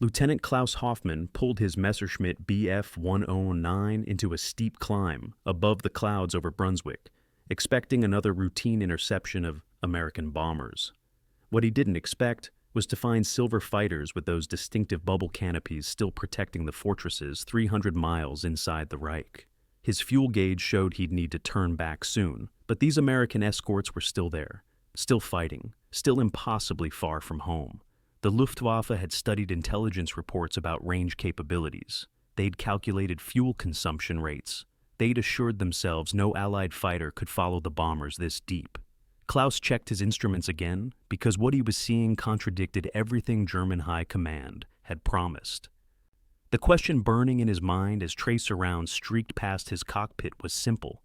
Lieutenant Klaus Hoffmann pulled his Messerschmitt Bf 109 into a steep climb above the clouds over Brunswick, expecting another routine interception of American bombers. What he didn't expect was to find silver fighters with those distinctive bubble canopies still protecting the fortresses 300 miles inside the Reich. His fuel gauge showed he'd need to turn back soon, but these American escorts were still there, still fighting, still impossibly far from home. The Luftwaffe had studied intelligence reports about range capabilities. They'd calculated fuel consumption rates. They'd assured themselves no Allied fighter could follow the bombers this deep. Klaus checked his instruments again because what he was seeing contradicted everything German High Command had promised. The question burning in his mind as tracer rounds streaked past his cockpit was simple.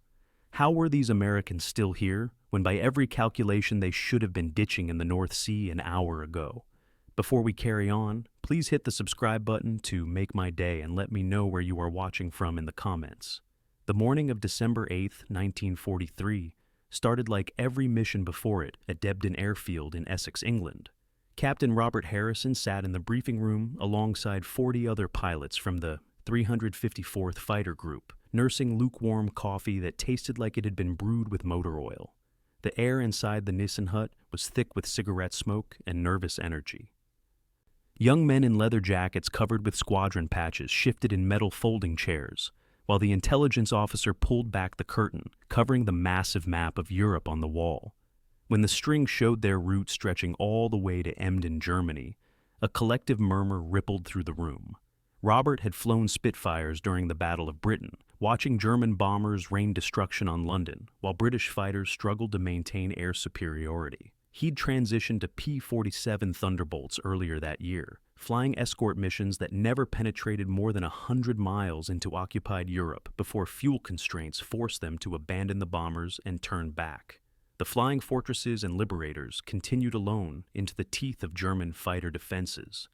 How were these Americans still here when by every calculation they should have been ditching in the North Sea an hour ago? Before we carry on, please hit the subscribe button to make my day and let me know where you are watching from in the comments. The morning of December 8th, 1943, started like every mission before it at Debden Airfield in Essex, England. Captain Robert Harrison sat in the briefing room alongside 40 other pilots from the 354th Fighter Group, nursing lukewarm coffee that tasted like it had been brewed with motor oil. The air inside the Nissen hut was thick with cigarette smoke and nervous energy. Young men in leather jackets covered with squadron patches shifted in metal folding chairs, while the intelligence officer pulled back the curtain, covering the massive map of Europe on the wall. When the string showed their route stretching all the way to Emden, Germany, a collective murmur rippled through the room. Robert had flown Spitfires during the Battle of Britain, watching German bombers rain destruction on London, while British fighters struggled to maintain air superiority. He'd transitioned to P-47 Thunderbolts earlier that year, flying escort missions that never penetrated more than 100 miles into occupied Europe before fuel constraints forced them to abandon the bombers and turn back. The flying fortresses and liberators continued alone into the teeth of German fighter defenses,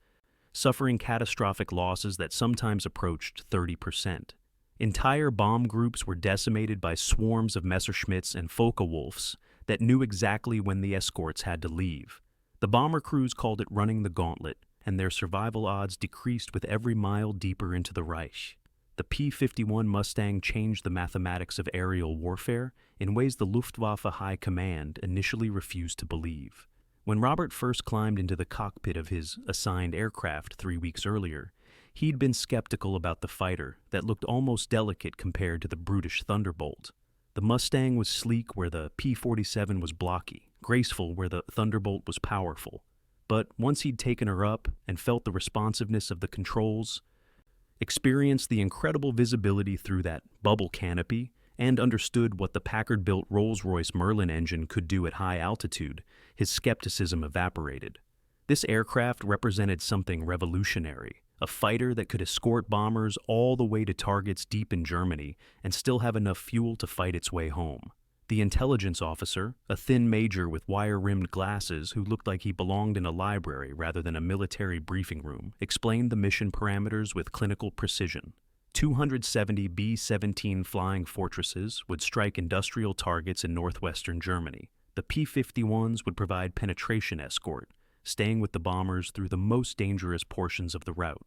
suffering catastrophic losses that sometimes approached 30%. Entire bomb groups were decimated by swarms of Messerschmitts and Focke-Wulfs that knew exactly when the escorts had to leave. The bomber crews called it running the gauntlet, and their survival odds decreased with every mile deeper into the Reich. The P-51 Mustang changed the mathematics of aerial warfare in ways the Luftwaffe High Command initially refused to believe. When Robert first climbed into the cockpit of his assigned aircraft 3 weeks earlier, he'd been skeptical about the fighter that looked almost delicate compared to the brutish Thunderbolt. The Mustang was sleek where the P-47 was blocky, graceful where the Thunderbolt was powerful. But once he'd taken her up and felt the responsiveness of the controls, experienced the incredible visibility through that bubble canopy, and understood what the Packard-built Rolls-Royce Merlin engine could do at high altitude, his skepticism evaporated. This aircraft represented something revolutionary, a fighter that could escort bombers all the way to targets deep in Germany and still have enough fuel to fight its way home. The intelligence officer, a thin major with wire-rimmed glasses who looked like he belonged in a library rather than a military briefing room, explained the mission parameters with clinical precision. 270 B-17 flying fortresses would strike industrial targets in northwestern Germany. The P-51s would provide penetration escort, staying with the bombers through the most dangerous portions of the route.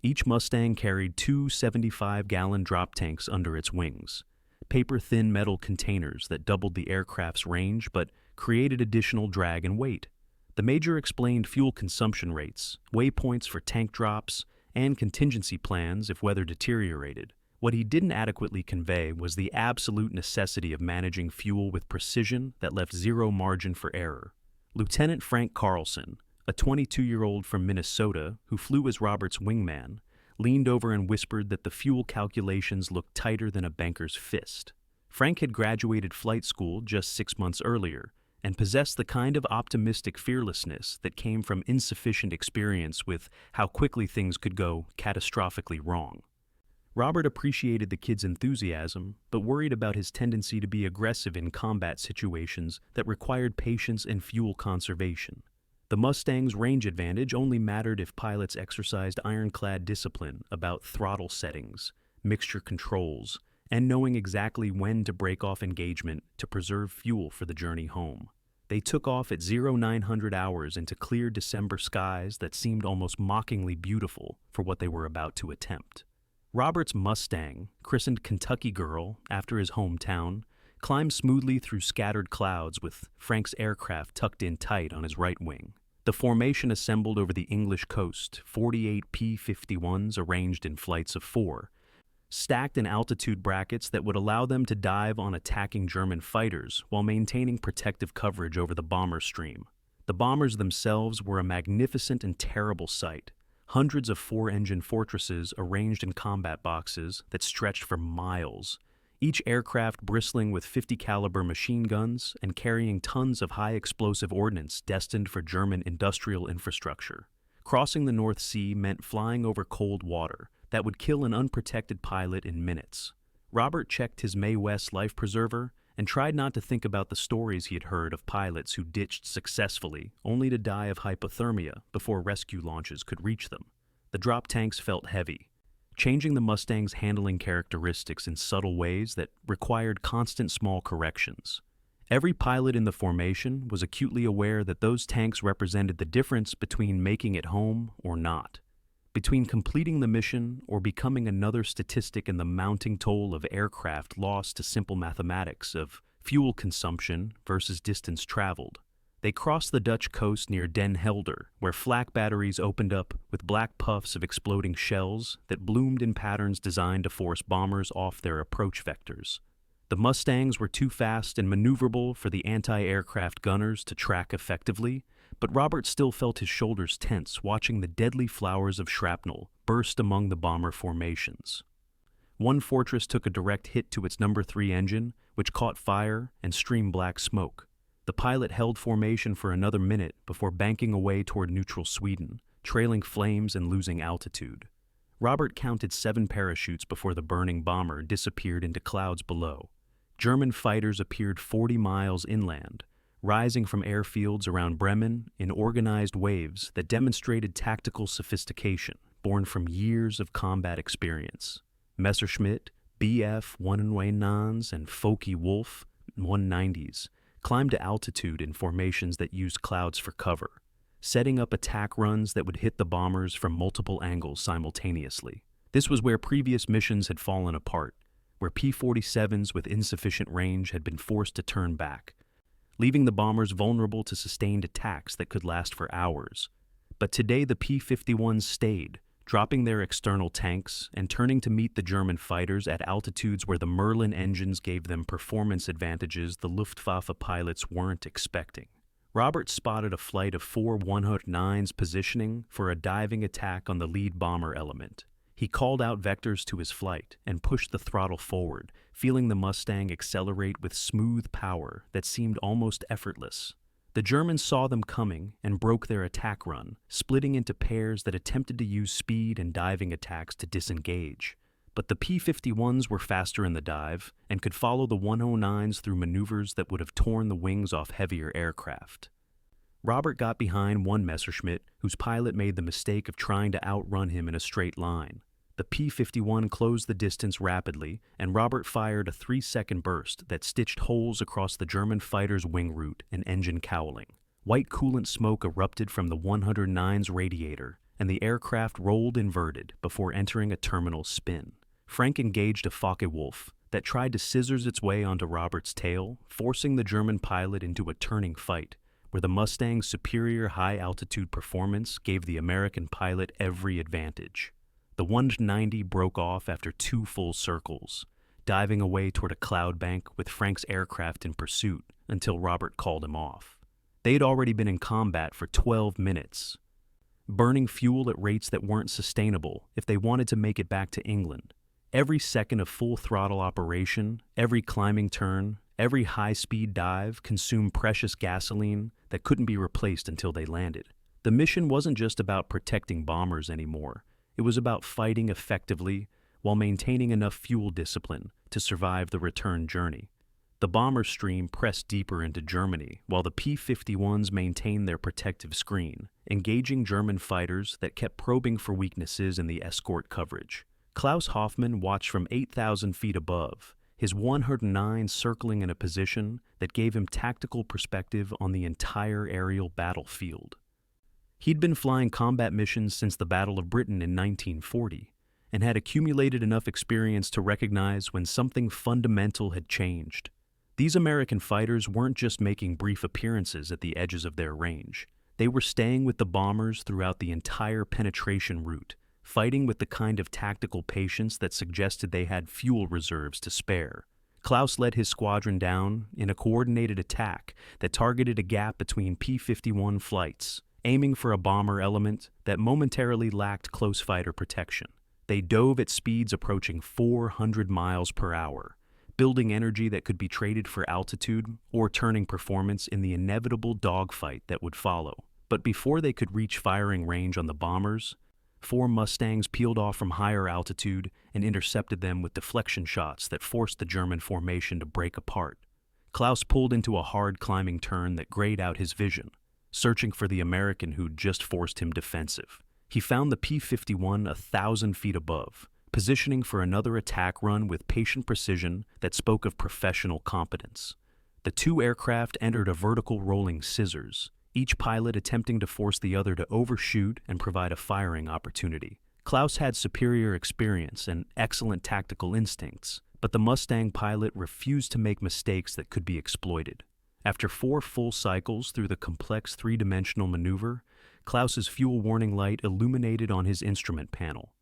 Each Mustang carried two 75-gallon drop tanks under its wings, paper-thin metal containers that doubled the aircraft's range but created additional drag and weight. The major explained fuel consumption rates, waypoints for tank drops, and contingency plans if weather deteriorated. What he didn't adequately convey was the absolute necessity of managing fuel with precision that left zero margin for error. Lieutenant Frank Carlson, a 22-year-old from Minnesota who flew as Robert's wingman, leaned over and whispered that the fuel calculations looked tighter than a banker's fist. Frank had graduated flight school just 6 months earlier and possessed the kind of optimistic fearlessness that came from insufficient experience with how quickly things could go catastrophically wrong. Robert appreciated the kid's enthusiasm, but worried about his tendency to be aggressive in combat situations that required patience and fuel conservation. The Mustang's range advantage only mattered if pilots exercised ironclad discipline about throttle settings, mixture controls, and knowing exactly when to break off engagement to preserve fuel for the journey home. They took off at 0900 hours into clear December skies that seemed almost mockingly beautiful for what they were about to attempt. Robert's Mustang, christened Kentucky Girl after his hometown, climbed smoothly through scattered clouds with Frank's aircraft tucked in tight on his right wing. The formation assembled over the English coast, 48 P-51s arranged in flights of 4, stacked in altitude brackets that would allow them to dive on attacking German fighters while maintaining protective coverage over the bomber stream. The bombers themselves were a magnificent and terrible sight. Hundreds of 4-engine fortresses arranged in combat boxes that stretched for miles, each aircraft bristling with 50-caliber machine guns and carrying tons of high-explosive ordnance destined for German industrial infrastructure. Crossing the North Sea meant flying over cold water that would kill an unprotected pilot in minutes. Robert checked his Mae West life preserver and tried not to think about the stories he had heard of pilots who ditched successfully only to die of hypothermia before rescue launches could reach them. The drop tanks felt heavy, changing the Mustang's handling characteristics in subtle ways that required constant small corrections. Every pilot in the formation was acutely aware that those tanks represented the difference between making it home or not, between completing the mission or becoming another statistic in the mounting toll of aircraft lost to simple mathematics of fuel consumption versus distance traveled. They crossed the Dutch coast near Den Helder, where flak batteries opened up with black puffs of exploding shells that bloomed in patterns designed to force bombers off their approach vectors. The Mustangs were too fast and maneuverable for the anti-aircraft gunners to track effectively, but Robert still felt his shoulders tense watching the deadly flowers of shrapnel burst among the bomber formations. One fortress took a direct hit to its number 3 engine, which caught fire and streamed black smoke. The pilot held formation for another minute before banking away toward neutral Sweden, trailing flames and losing altitude. Robert counted 7 parachutes before the burning bomber disappeared into clouds below. German fighters appeared 40 miles inland, rising from airfields around Bremen in organized waves that demonstrated tactical sophistication born from years of combat experience. Messerschmitt, Bf-119s, and Focke-Wulf 190s climbed to altitude in formations that used clouds for cover, setting up attack runs that would hit the bombers from multiple angles simultaneously. This was where previous missions had fallen apart, where P-47s with insufficient range had been forced to turn back, leaving the bombers vulnerable to sustained attacks that could last for hours. But today the P-51s stayed, dropping their external tanks and turning to meet the German fighters at altitudes where the Merlin engines gave them performance advantages the Luftwaffe pilots weren't expecting. Robert spotted a flight of 4 109s positioning for a diving attack on the lead bomber element. He called out vectors to his flight and pushed the throttle forward, feeling the Mustang accelerate with smooth power that seemed almost effortless. The Germans saw them coming and broke their attack run, splitting into pairs that attempted to use speed and diving attacks to disengage. But the P-51s were faster in the dive and could follow the 109s through maneuvers that would have torn the wings off heavier aircraft. Robert got behind one Messerschmitt, whose pilot made the mistake of trying to outrun him in a straight line. The P-51 closed the distance rapidly, and Robert fired a 3-second burst that stitched holes across the German fighter's wing root and engine cowling. White coolant smoke erupted from the 109's radiator, and the aircraft rolled inverted before entering a terminal spin. Frank engaged a Focke-Wulf that tried to scissors its way onto Robert's tail, forcing the German pilot into a turning fight, where the Mustang's superior high-altitude performance gave the American pilot every advantage. The 190 broke off after 2 full circles, diving away toward a cloud bank with Frank's aircraft in pursuit until Robert called him off. They'd already been in combat for 12 minutes, burning fuel at rates that weren't sustainable if they wanted to make it back to England. Every second of full throttle operation, every climbing turn, every high-speed dive consumed precious gasoline that couldn't be replaced until they landed. The mission wasn't just about protecting bombers anymore. It was about fighting effectively while maintaining enough fuel discipline to survive the return journey. The bomber stream pressed deeper into Germany while the P-51s maintained their protective screen, engaging German fighters that kept probing for weaknesses in the escort coverage. Klaus Hoffmann watched from 8,000 feet above, his 109 circling in a position that gave him tactical perspective on the entire aerial battlefield. He'd been flying combat missions since the Battle of Britain in 1940 and had accumulated enough experience to recognize when something fundamental had changed. These American fighters weren't just making brief appearances at the edges of their range. They were staying with the bombers throughout the entire penetration route, fighting with the kind of tactical patience that suggested they had fuel reserves to spare. Klaus led his squadron down in a coordinated attack that targeted a gap between P-51 flights, aiming for a bomber element that momentarily lacked close fighter protection. They dove at speeds approaching 400 miles per hour, building energy that could be traded for altitude or turning performance in the inevitable dogfight that would follow. But before they could reach firing range on the bombers, 4 Mustangs peeled off from higher altitude and intercepted them with deflection shots that forced the German formation to break apart. Klaus pulled into a hard climbing turn that grayed out his vision, searching for the American who'd just forced him defensive. He found the P-51 1,000 feet above, positioning for another attack run with patient precision that spoke of professional competence. The 2 aircraft entered a vertical rolling scissors, each pilot attempting to force the other to overshoot and provide a firing opportunity. Klaus had superior experience and excellent tactical instincts, but the Mustang pilot refused to make mistakes that could be exploited. After 4 full cycles through the complex 3-dimensional maneuver, Klaus's fuel warning light illuminated on his instrument panel.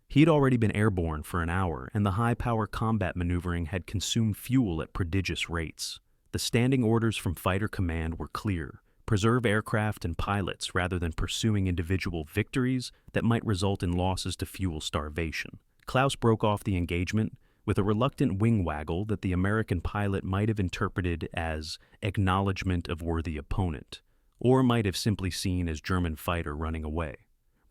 He'd already been airborne for an hour, and the high-power combat maneuvering had consumed fuel at prodigious rates. The standing orders from Fighter Command were clear: preserve aircraft and pilots rather than pursuing individual victories that might result in losses to fuel starvation. Klaus broke off the engagement with a reluctant wing waggle that the American pilot might have interpreted as acknowledgement of worthy opponent, or might have simply seen as German fighter running away.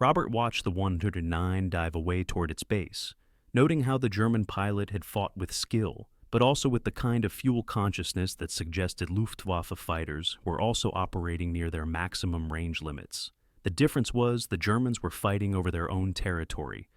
Robert watched the 109 dive away toward its base, noting how the German pilot had fought with skill, but also with the kind of fuel consciousness that suggested Luftwaffe fighters were also operating near their maximum range limits. The difference was the Germans were fighting over their own territory,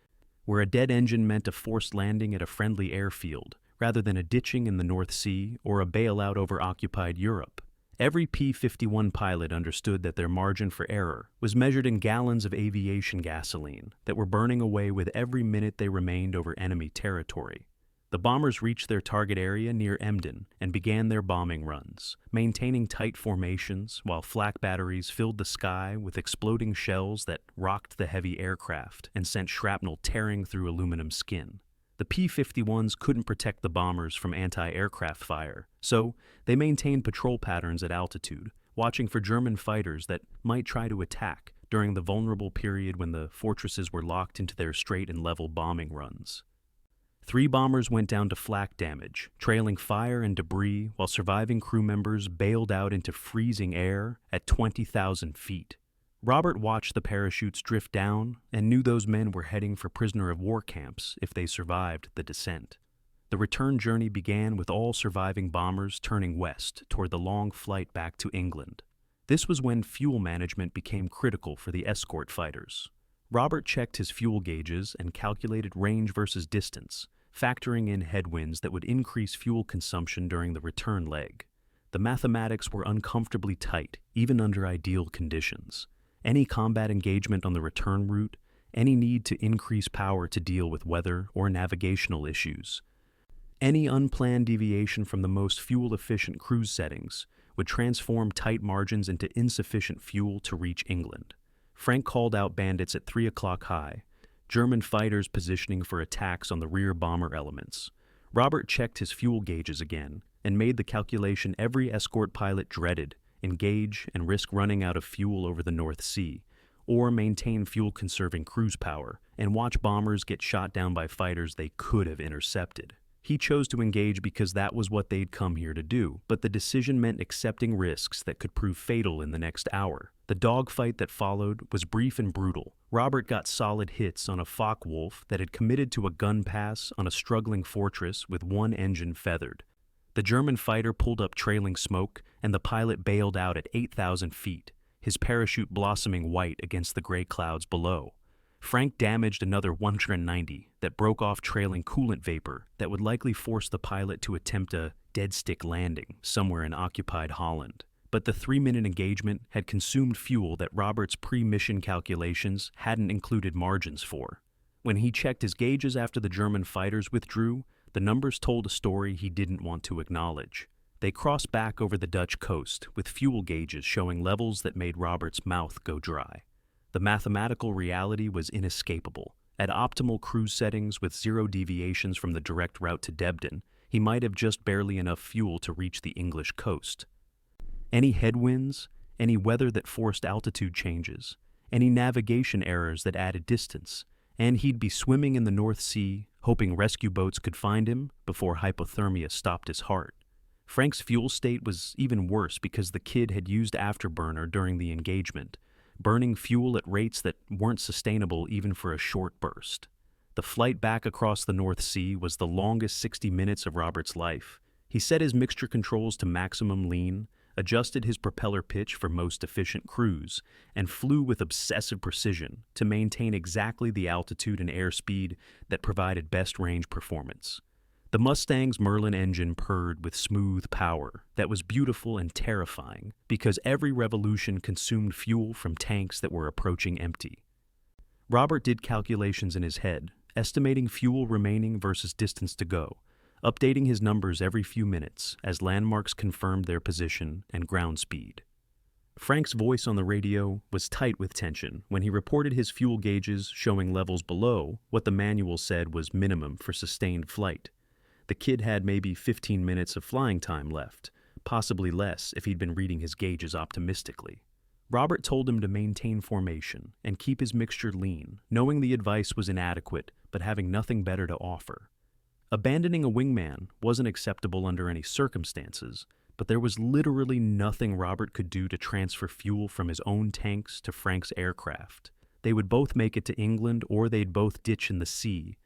where a dead engine meant a forced landing at a friendly airfield, rather than a ditching in the North Sea or a bailout over occupied Europe. Every P-51 pilot understood that their margin for error was measured in gallons of aviation gasoline that were burning away with every minute they remained over enemy territory. The bombers reached their target area near Emden and began their bombing runs, maintaining tight formations while flak batteries filled the sky with exploding shells that rocked the heavy aircraft and sent shrapnel tearing through aluminum skin. The P-51s couldn't protect the bombers from anti-aircraft fire, so they maintained patrol patterns at altitude, watching for German fighters that might try to attack during the vulnerable period when the fortresses were locked into their straight and level bombing runs. 3 bombers went down to flak damage, trailing fire and debris while surviving crew members bailed out into freezing air at 20,000 feet. Robert watched the parachutes drift down and knew those men were heading for prisoner of war camps if they survived the descent. The return journey began with all surviving bombers turning west toward the long flight back to England. This was when fuel management became critical for the escort fighters. Robert checked his fuel gauges and calculated range versus distance, factoring in headwinds that would increase fuel consumption during the return leg. The mathematics were uncomfortably tight, even under ideal conditions. Any combat engagement on the return route, any need to increase power to deal with weather or navigational issues, any unplanned deviation from the most fuel-efficient cruise settings would transform tight margins into insufficient fuel to reach England. Frank called out bandits at 3 o'clock high, German fighters positioning for attacks on the rear bomber elements. Robert checked his fuel gauges again and made the calculation every escort pilot dreaded: engage and risk running out of fuel over the North Sea, or maintain fuel-conserving cruise power and watch bombers get shot down by fighters they could have intercepted. He chose to engage because that was what they'd come here to do, but the decision meant accepting risks that could prove fatal in the next hour. The dogfight that followed was brief and brutal. Robert got solid hits on a Focke-Wulf that had committed to a gun pass on a struggling fortress with one engine feathered. The German fighter pulled up trailing smoke, and the pilot bailed out at 8,000 feet, his parachute blossoming white against the gray clouds below. Frank damaged another 190 that broke off trailing coolant vapor that would likely force the pilot to attempt a dead-stick landing somewhere in occupied Holland. But the 3-minute engagement had consumed fuel that Robert's pre-mission calculations hadn't included margins for. When he checked his gauges after the German fighters withdrew, the numbers told a story he didn't want to acknowledge. They crossed back over the Dutch coast, with fuel gauges showing levels that made Robert's mouth go dry. The mathematical reality was inescapable. At optimal cruise settings with 0 deviations from the direct route to Debden, he might have just barely enough fuel to reach the English coast. Any headwinds, any weather that forced altitude changes, any navigation errors that added distance, and he'd be swimming in the North Sea, hoping rescue boats could find him before hypothermia stopped his heart. Frank's fuel state was even worse because the kid had used afterburner during the engagement, burning fuel at rates that weren't sustainable even for a short burst. The flight back across the North Sea was the longest 60 minutes of Robert's life. He set his mixture controls to maximum lean, adjusted his propeller pitch for most efficient cruise, and flew with obsessive precision to maintain exactly the altitude and airspeed that provided best range performance. The Mustang's Merlin engine purred with smooth power that was beautiful and terrifying because every revolution consumed fuel from tanks that were approaching empty. Robert did calculations in his head, estimating fuel remaining versus distance to go, updating his numbers every few minutes as landmarks confirmed their position and ground speed. Frank's voice on the radio was tight with tension when he reported his fuel gauges showing levels below what the manual said was minimum for sustained flight. The kid had maybe 15 minutes of flying time left, possibly less if he'd been reading his gauges optimistically. Robert told him to maintain formation and keep his mixture lean, knowing the advice was inadequate but having nothing better to offer. Abandoning a wingman wasn't acceptable under any circumstances, but there was literally nothing Robert could do to transfer fuel from his own tanks to Frank's aircraft. They would both make it to England or they'd both ditch in the sea,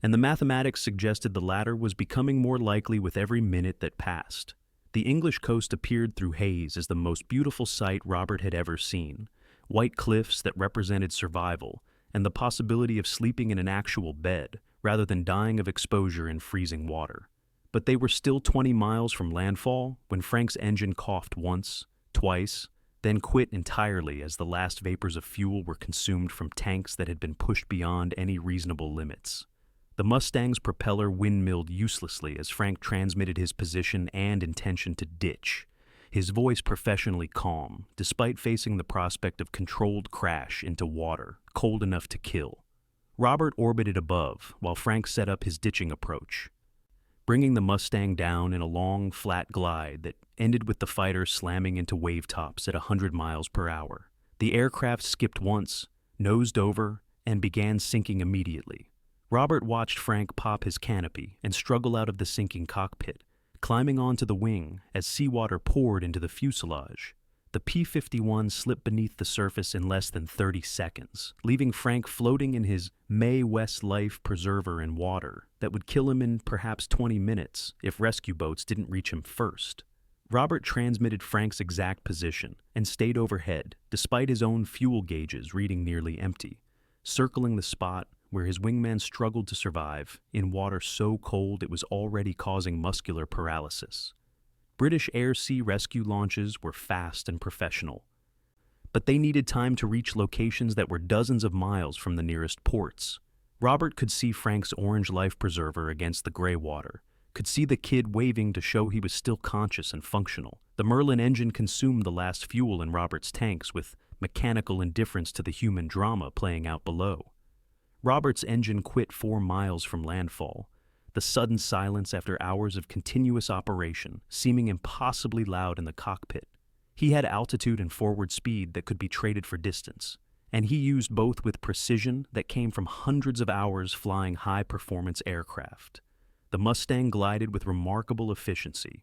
and the mathematics suggested the latter was becoming more likely with every minute that passed. The English coast appeared through haze as the most beautiful sight Robert had ever seen, white cliffs that represented survival, and the possibility of sleeping in an actual bed, rather than dying of exposure in freezing water. But they were still 20 miles from landfall when Frank's engine coughed once, twice, then quit entirely as the last vapors of fuel were consumed from tanks that had been pushed beyond any reasonable limits. The Mustang's propeller windmilled uselessly as Frank transmitted his position and intention to ditch, his voice professionally calm, despite facing the prospect of controlled crash into water, cold enough to kill. Robert orbited above while Frank set up his ditching approach, bringing the Mustang down in a long, flat glide that ended with the fighter slamming into wave tops at 100 miles per hour. The aircraft skipped once, nosed over, and began sinking immediately. Robert watched Frank pop his canopy and struggle out of the sinking cockpit, climbing onto the wing as seawater poured into the fuselage. The P-51 slipped beneath the surface in less than 30 seconds, leaving Frank floating in his Mae West life preserver in water that would kill him in perhaps 20 minutes if rescue boats didn't reach him first. Robert transmitted Frank's exact position and stayed overhead, despite his own fuel gauges reading nearly empty, circling the spot where his wingman struggled to survive in water so cold it was already causing muscular paralysis. British air-sea rescue launches were fast and professional, but they needed time to reach locations that were dozens of miles from the nearest ports. Robert could see Frank's orange life preserver against the gray water, could see the kid waving to show he was still conscious and functional. The Merlin engine consumed the last fuel in Robert's tanks with mechanical indifference to the human drama playing out below. Robert's engine quit 4 miles from landfall, the sudden silence after hours of continuous operation seeming impossibly loud in the cockpit. He had altitude and forward speed that could be traded for distance, and he used both with precision that came from hundreds of hours flying high-performance aircraft. The Mustang glided with remarkable efficiency,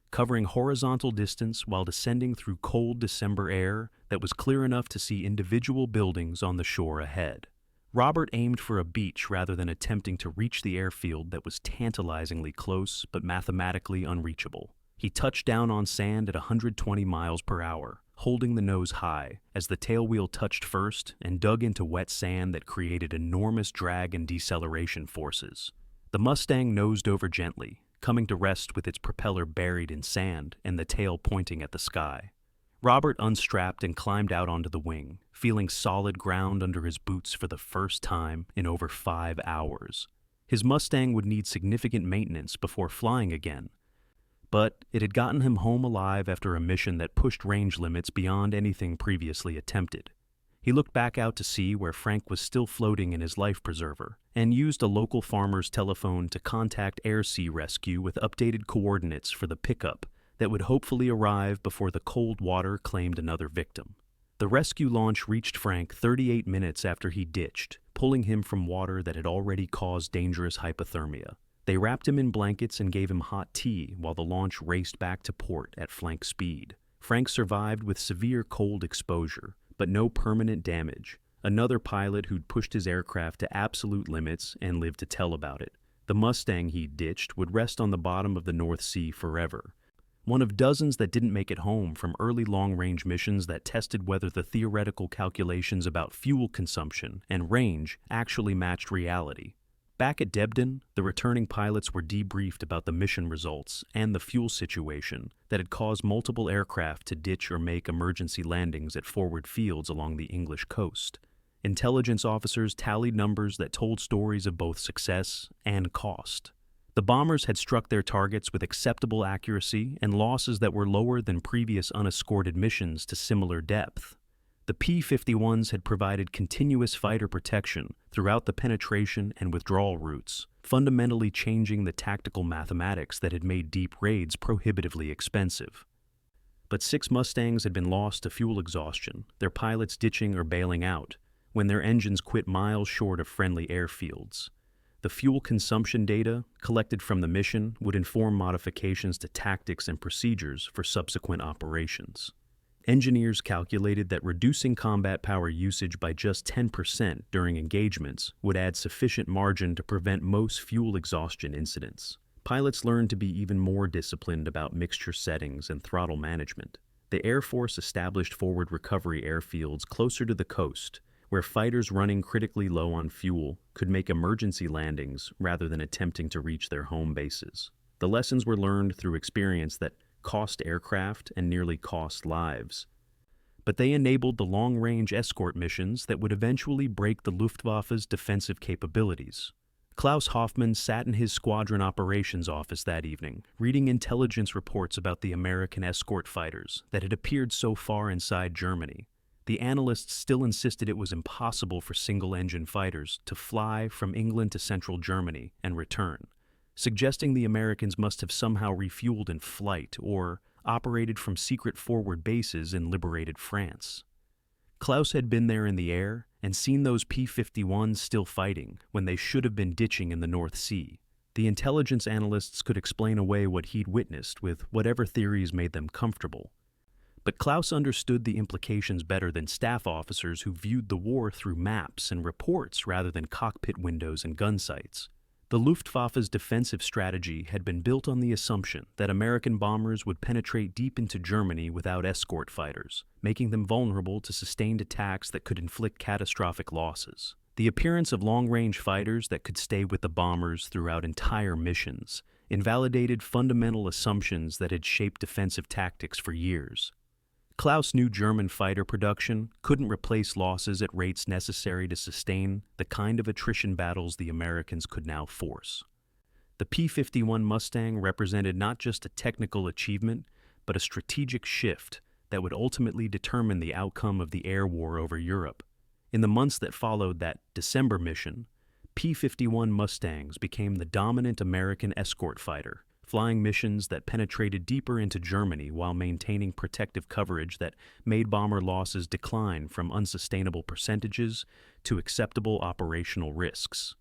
covering horizontal distance while descending through cold December air that was clear enough to see individual buildings on the shore ahead. Robert aimed for a beach rather than attempting to reach the airfield that was tantalizingly close but mathematically unreachable. He touched down on sand at 120 miles per hour, holding the nose high as the tailwheel touched first and dug into wet sand that created enormous drag and deceleration forces. The Mustang nosed over gently, coming to rest with its propeller buried in sand and the tail pointing at the sky. Robert unstrapped and climbed out onto the wing, feeling solid ground under his boots for the first time in over 5 hours. His Mustang would need significant maintenance before flying again, but it had gotten him home alive after a mission that pushed range limits beyond anything previously attempted. He looked back out to sea where Frank was still floating in his life preserver, and used a local farmer's telephone to contact air-sea rescue with updated coordinates for the pickup that would hopefully arrive before the cold water claimed another victim. The rescue launch reached Frank 38 minutes after he ditched, pulling him from water that had already caused dangerous hypothermia. They wrapped him in blankets and gave him hot tea while the launch raced back to port at flank speed. Frank survived with severe cold exposure, but no permanent damage. Another pilot who'd pushed his aircraft to absolute limits and lived to tell about it. The Mustang he'd ditched would rest on the bottom of the North Sea forever. One of dozens that didn't make it home from early long-range missions that tested whether the theoretical calculations about fuel consumption and range actually matched reality. Back at Debden, the returning pilots were debriefed about the mission results and the fuel situation that had caused multiple aircraft to ditch or make emergency landings at forward fields along the English coast. Intelligence officers tallied numbers that told stories of both success and cost. The bombers had struck their targets with acceptable accuracy and losses that were lower than previous unescorted missions to similar depth. The P-51s had provided continuous fighter protection throughout the penetration and withdrawal routes, fundamentally changing the tactical mathematics that had made deep raids prohibitively expensive. But 6 Mustangs had been lost to fuel exhaustion, their pilots ditching or bailing out, when their engines quit miles short of friendly airfields. The fuel consumption data, collected from the mission, would inform modifications to tactics and procedures for subsequent operations. Engineers calculated that reducing combat power usage by just 10% during engagements would add sufficient margin to prevent most fuel exhaustion incidents. Pilots learned to be even more disciplined about mixture settings and throttle management. The Air Force established forward recovery airfields closer to the coast, where fighters running critically low on fuel could make emergency landings rather than attempting to reach their home bases. The lessons were learned through experience that cost aircraft and nearly cost lives. But they enabled the long-range escort missions that would eventually break the Luftwaffe's defensive capabilities. Klaus Hoffmann sat in his squadron operations office that evening, reading intelligence reports about the American escort fighters that had appeared so far inside Germany. The analysts still insisted it was impossible for single-engine fighters to fly from England to central Germany and return, suggesting the Americans must have somehow refueled in flight or operated from secret forward bases in liberated France. Klaus had been there in the air and seen those P-51s still fighting when they should have been ditching in the North Sea. The intelligence analysts could explain away what he'd witnessed with whatever theories made them comfortable. But Klaus understood the implications better than staff officers who viewed the war through maps and reports rather than cockpit windows and gun sights. The Luftwaffe's defensive strategy had been built on the assumption that American bombers would penetrate deep into Germany without escort fighters, making them vulnerable to sustained attacks that could inflict catastrophic losses. The appearance of long-range fighters that could stay with the bombers throughout entire missions invalidated fundamental assumptions that had shaped defensive tactics for years. Klaus knew German fighter production couldn't replace losses at rates necessary to sustain the kind of attrition battles the Americans could now force. The P-51 Mustang represented not just a technical achievement, but a strategic shift that would ultimately determine the outcome of the air war over Europe. In the months that followed that December mission, P-51 Mustangs became the dominant American escort fighter, flying missions that penetrated deeper into Germany while maintaining protective coverage that made bomber losses decline from unsustainable percentages to acceptable operational risks.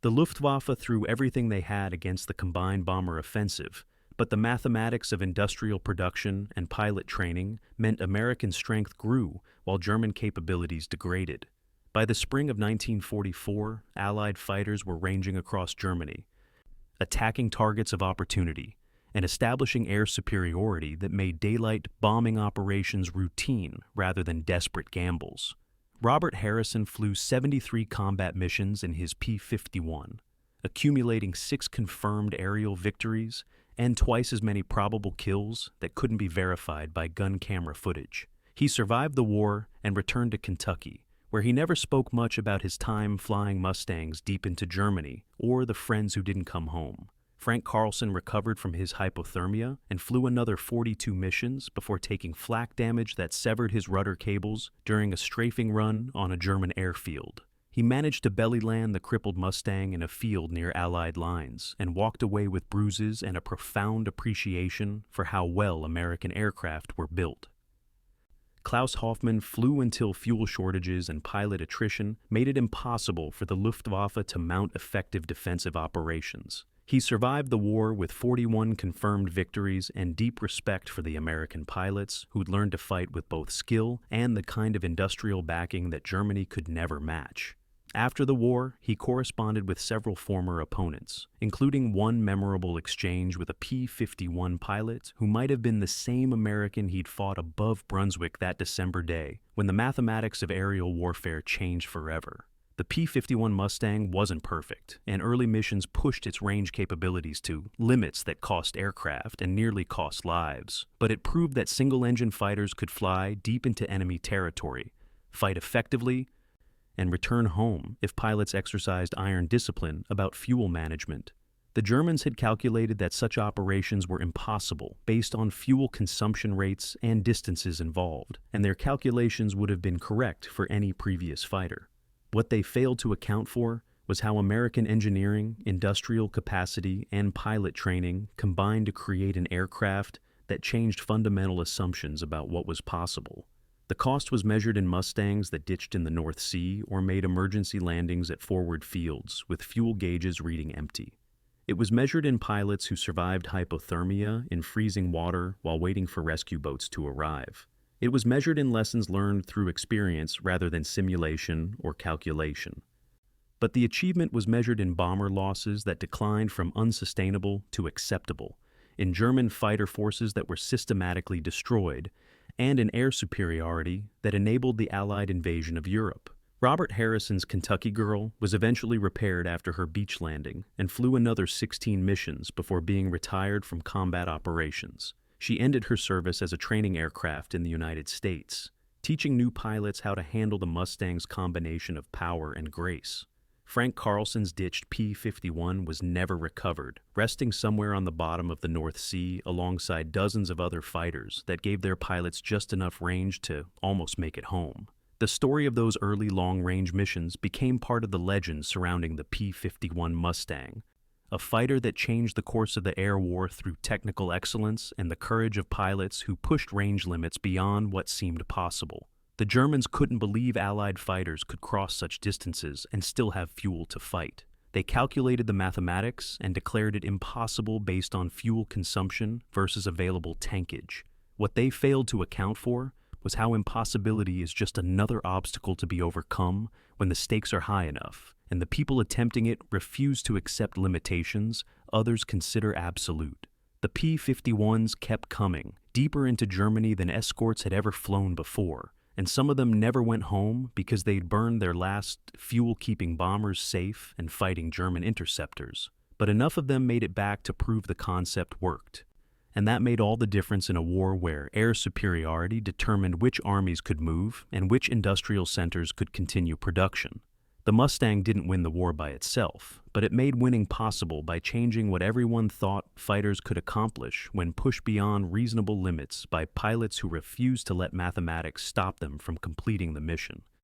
The Luftwaffe threw everything they had against the combined bomber offensive, but the mathematics of industrial production and pilot training meant American strength grew while German capabilities degraded. By the spring of 1944, Allied fighters were ranging across Germany, attacking targets of opportunity and establishing air superiority that made daylight bombing operations routine rather than desperate gambles. Robert Harrison flew 73 combat missions in his P-51, accumulating 6 confirmed aerial victories and twice as many probable kills that couldn't be verified by gun camera footage. He survived the war and returned to Kentucky, where he never spoke much about his time flying Mustangs deep into Germany or the friends who didn't come home. Frank Carlson recovered from his hypothermia and flew another 42 missions before taking flak damage that severed his rudder cables during a strafing run on a German airfield. He managed to belly land the crippled Mustang in a field near Allied lines and walked away with bruises and a profound appreciation for how well American aircraft were built. Klaus Hoffmann flew until fuel shortages and pilot attrition made it impossible for the Luftwaffe to mount effective defensive operations. He survived the war with 41 confirmed victories and deep respect for the American pilots who'd learned to fight with both skill and the kind of industrial backing that Germany could never match. After the war, he corresponded with several former opponents, including one memorable exchange with a P-51 pilot who might have been the same American he'd fought above Brunswick that December day, when the mathematics of aerial warfare changed forever. The P-51 Mustang wasn't perfect, and early missions pushed its range capabilities to limits that cost aircraft and nearly cost lives, but it proved that single-engine fighters could fly deep into enemy territory, fight effectively, and return home if pilots exercised iron discipline about fuel management. The Germans had calculated that such operations were impossible based on fuel consumption rates and distances involved, and their calculations would have been correct for any previous fighter. What they failed to account for was how American engineering, industrial capacity, and pilot training combined to create an aircraft that changed fundamental assumptions about what was possible. The cost was measured in Mustangs that ditched in the North Sea or made emergency landings at forward fields with fuel gauges reading empty. It was measured in pilots who survived hypothermia in freezing water while waiting for rescue boats to arrive. It was measured in lessons learned through experience rather than simulation or calculation. But the achievement was measured in bomber losses that declined from unsustainable to acceptable, in German fighter forces that were systematically destroyed, and in air superiority that enabled the Allied invasion of Europe. Robert Harrison's Kentucky Girl was eventually repaired after her beach landing and flew another 16 missions before being retired from combat operations. She ended her service as a training aircraft in the United States, teaching new pilots how to handle the Mustang's combination of power and grace. Frank Carlson's ditched P-51 was never recovered, resting somewhere on the bottom of the North Sea alongside dozens of other fighters that gave their pilots just enough range to almost make it home. The story of those early long-range missions became part of the legend surrounding the P-51 Mustang, a fighter that changed the course of the air war through technical excellence and the courage of pilots who pushed range limits beyond what seemed possible. The Germans couldn't believe Allied fighters could cross such distances and still have fuel to fight. They calculated the mathematics and declared it impossible based on fuel consumption versus available tankage. What they failed to account for was how impossibility is just another obstacle to be overcome when the stakes are high enough, and the people attempting it refuse to accept limitations others consider absolute. The P-51s kept coming, deeper into Germany than escorts had ever flown before, and some of them never went home because they'd burned their last fuel-keeping bombers safe and fighting German interceptors. But enough of them made it back to prove the concept worked. And that made all the difference in a war where air superiority determined which armies could move and which industrial centers could continue production. The Mustang didn't win the war by itself, but it made winning possible by changing what everyone thought fighters could accomplish when pushed beyond reasonable limits by pilots who refused to let mathematics stop them from completing the mission.